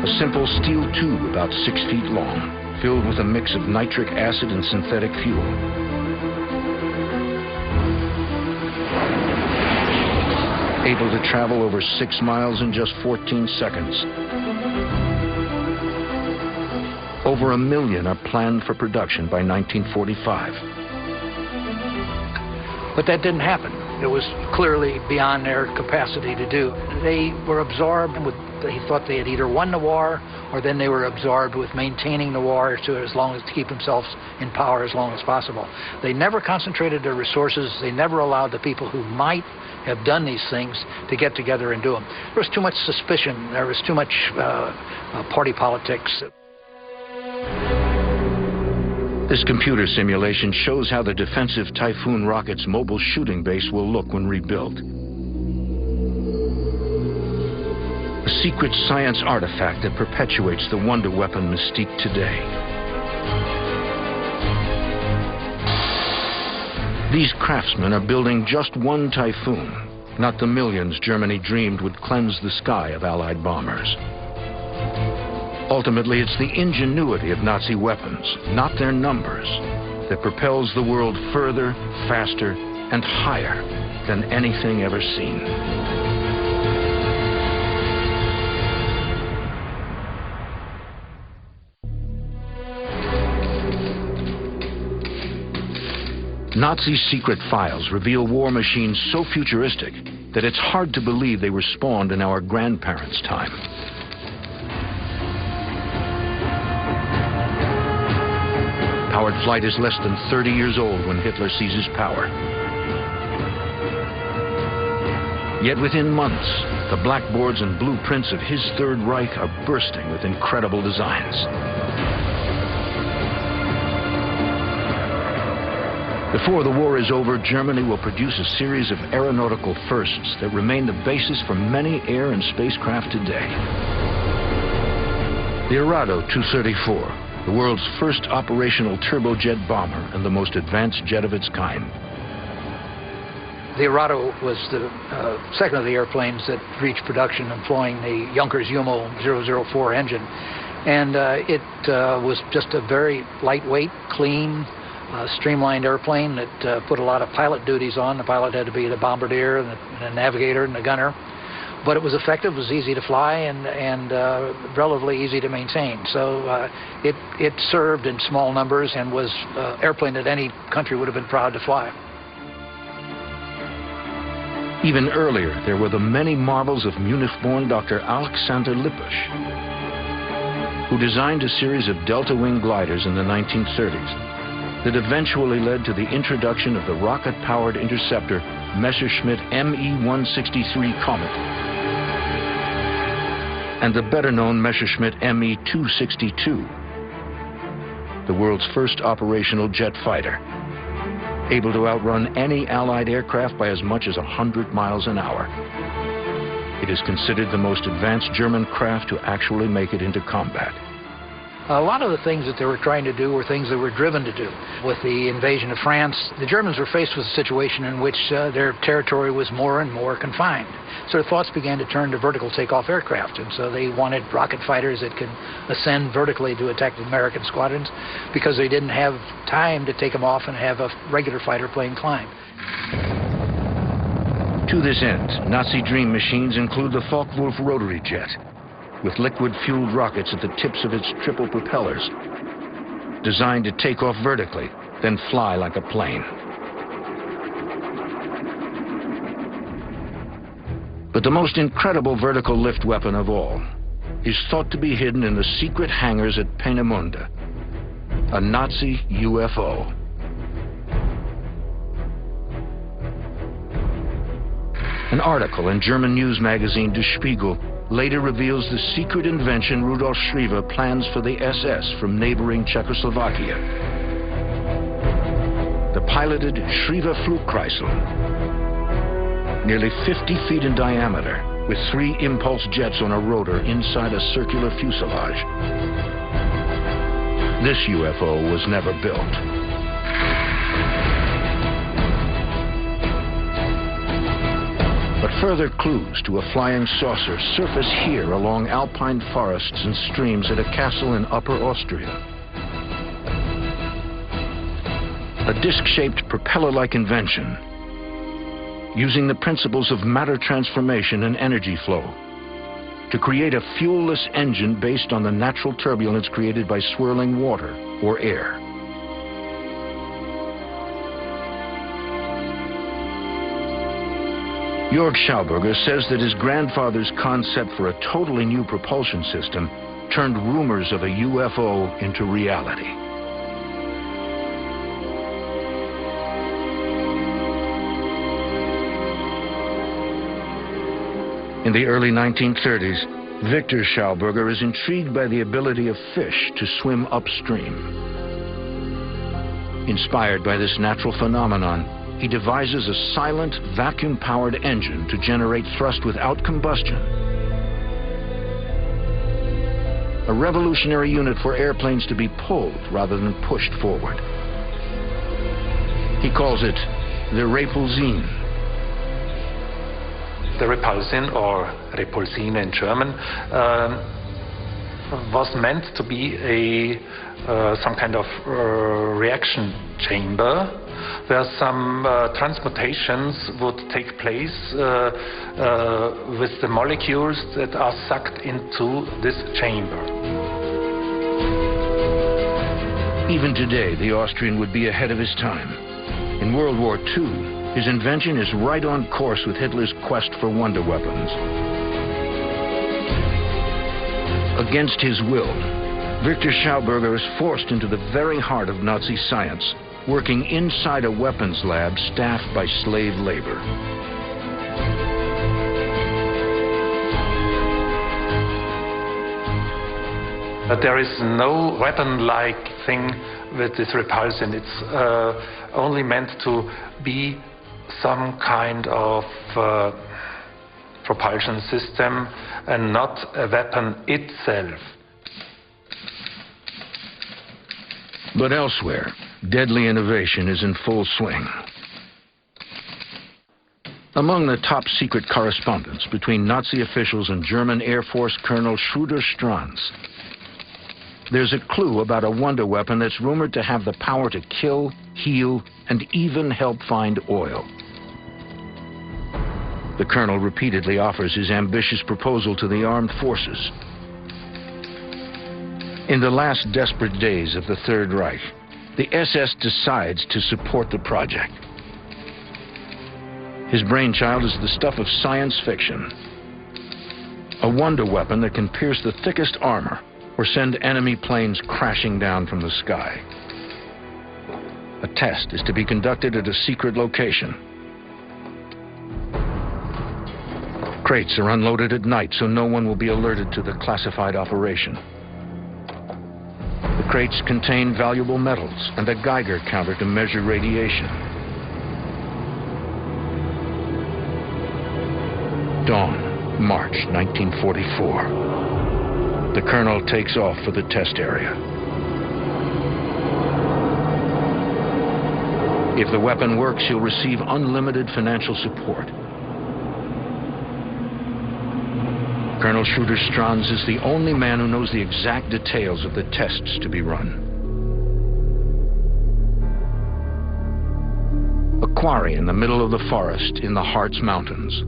A simple steel tube about 6 feet long, filled with a mix of nitric acid and synthetic fuel. Able to travel over 6 miles in just 14 seconds. Over 1 million are planned for production by 1945. But that didn't happen. It was clearly beyond their capacity to do. They were absorbed with, they thought they had either won the war, or then they were absorbed with maintaining the war to keep themselves in power as long as possible. They never concentrated their resources. They never allowed the people who might have done these things to get together and do them. There was too much suspicion. There was too much party politics. This computer simulation shows how the defensive Typhoon Rockets mobile shooting base will look when rebuilt. A secret science artifact that perpetuates the wonder weapon mystique today. These craftsmen are building just one Typhoon, not the millions Germany dreamed would cleanse the sky of Allied bombers. Ultimately, it's the ingenuity of Nazi weapons, not their numbers, that propels the world further, faster, and higher than anything ever seen. Nazi secret files reveal war machines so futuristic that it's hard to believe they were spawned in our grandparents' time. Powered flight is less than 30 years old when Hitler seizes power. Yet within months, the blackboards and blueprints of his Third Reich are bursting with incredible designs. Before the war is over, Germany will produce a series of aeronautical firsts that remain the basis for many air and spacecraft today. The Arado 234. The world's first operational turbojet bomber and the most advanced jet of its kind. The Arado was the second of the airplanes that reached production employing the Junkers Jumo 004 engine. And it was just a very lightweight, clean, streamlined airplane that put a lot of pilot duties on. The pilot had to be the bombardier and the navigator and the gunner. But it was effective, it was easy to fly, and relatively easy to maintain. So it served in small numbers and was an airplane that any country would have been proud to fly. Even earlier, there were the many marvels of Munich-born Dr. Alexander Lippisch, who designed a series of delta-wing gliders in the 1930s that eventually led to the introduction of the rocket-powered interceptor Messerschmitt Me-163 Comet, and the better-known Messerschmitt Me-262, the world's first operational jet fighter, able to outrun any Allied aircraft by as much as 100 miles an hour. It is considered the most advanced German craft to actually make it into combat. A lot of the things that they were trying to do were things they were driven to do. With the invasion of France, the Germans were faced with a situation in which their territory was more and more confined. So their thoughts began to turn to vertical takeoff aircraft, and so they wanted rocket fighters that could ascend vertically to attack the American squadrons because they didn't have time to take them off and have a regular fighter plane climb. To this end, Nazi dream machines include the Focke-Wulf rotary jet, with liquid-fueled rockets at the tips of its triple propellers, designed to take off vertically, then fly like a plane. But the most incredible vertical lift weapon of all is thought to be hidden in the secret hangars at Peenemünde, a Nazi UFO. An article in German news magazine Der Spiegel later reveals the secret invention Rudolf Schriever plans for the SS from neighboring Czechoslovakia. The piloted Schriever Flugkreisel, nearly 50 feet in diameter, with 3 impulse jets on a rotor inside a circular fuselage. This UFO was never built. But But further clues to a flying saucer surface here along alpine forests and streams at a castle in Upper Austria. A disc-shaped propeller-like invention using the principles of matter transformation and energy flow to create a fuel-less engine based on the natural turbulence created by swirling water or air. Jörg Schauberger says that his grandfather's concept for a totally new propulsion system turned rumors of a UFO into reality. In the early 1930s, Victor Schauberger is intrigued by the ability of fish to swim upstream. Inspired by this natural phenomenon, he devises a silent, vacuum-powered engine to generate thrust without combustion. A revolutionary unit for airplanes to be pulled rather than pushed forward. He calls it the Repulsion. The Repulsion, or Repulsion in German, was meant to be some kind of reaction chamber where some transmutations would take place with the molecules that are sucked into this chamber. Even today, the Austrian would be ahead of his time. In World War II, his invention is right on course with Hitler's quest for wonder weapons. Against his will, Victor Schauberger is forced into the very heart of Nazi science, working inside a weapons lab staffed by slave labor. But there is no weapon-like thing with this Repulsion. It's only meant to be some kind of propulsion system and not a weapon itself. But elsewhere, deadly innovation is in full swing. Among the top-secret correspondence between Nazi officials and German Air Force Colonel Schroeder-Stranz, there's a clue about a wonder weapon that's rumored to have the power to kill, heal, and even help find oil. The colonel repeatedly offers his ambitious proposal to the armed forces. In the last desperate days of the Third Reich, the SS decides to support the project. His brainchild is the stuff of science fiction. A wonder weapon that can pierce the thickest armor or send enemy planes crashing down from the sky. A test is to be conducted at a secret location. Crates are unloaded at night so no one will be alerted to the classified operation. The crates contain valuable metals and a Geiger counter to measure radiation. Dawn, March 1944. The colonel takes off for the test area. If the weapon works, he'll receive unlimited financial support. Colonel Schroeder-Stranz is the only man who knows the exact details of the tests to be run. A quarry in the middll of the forest in the Harz Mountains.